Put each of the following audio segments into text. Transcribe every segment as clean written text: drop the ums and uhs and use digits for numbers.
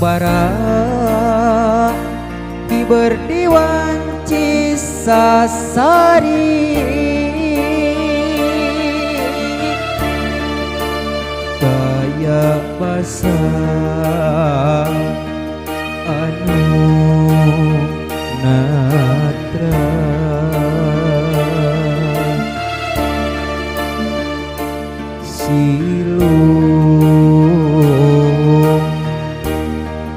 sabara di berdiwan Cisasari kaya basa anu natra silung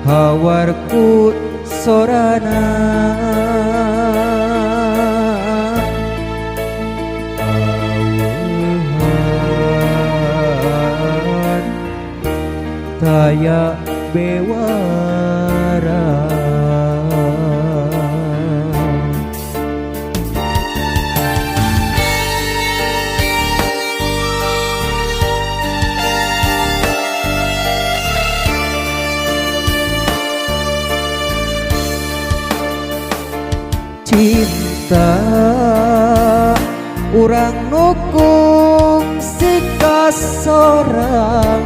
hawarku sorana awehan taya bewara cinta urang nukung si kasorang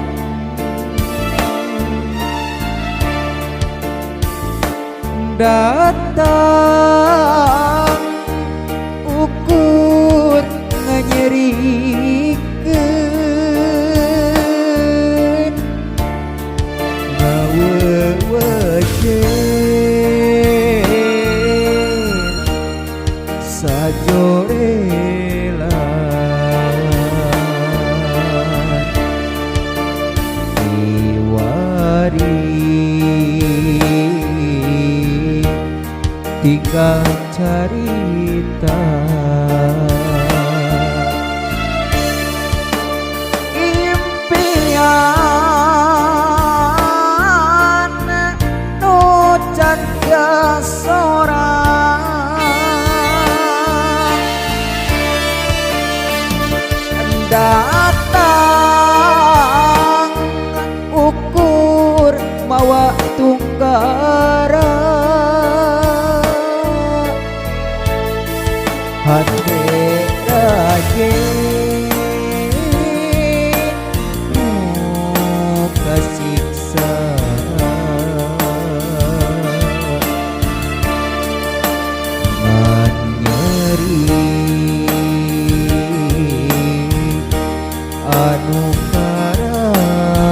datang ukut nganyerikeun ngawewejen sajorelan diwari tinggal carita impian nu canda sorang datang ukur mawa tunggara hande raje kasiksa man nyeri anu karasa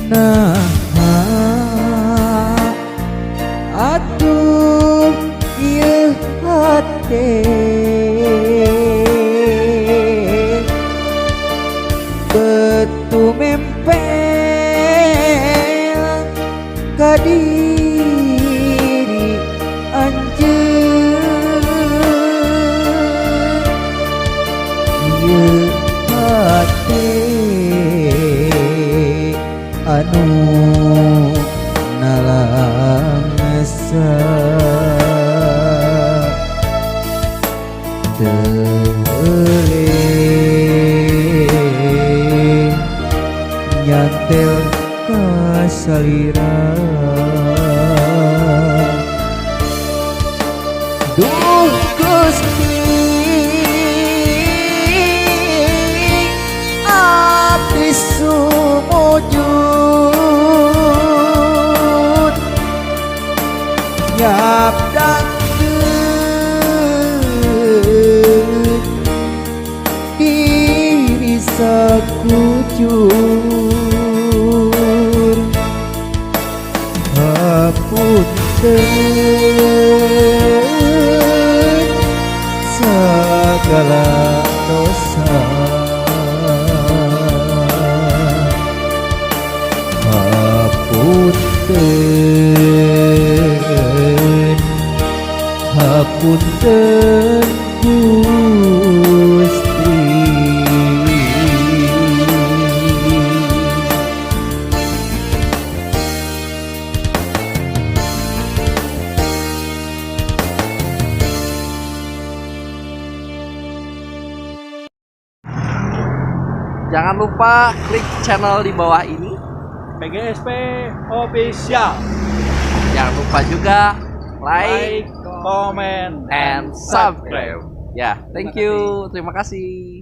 nah atuh ieu hate betu mempel ka diri anjeun ieu hate anu nalangsa teuleung nyantel kasalira duh Gusti abdi sumujud nyabdangkeun diri sakucuk segala dosa. Hapunten, hapunten Gusti. Jangan lupa klik channel di bawah ini. PGSP Official. Jangan lupa juga like, Like, comment, and subscribe. Ya, thank you. Terima kasih.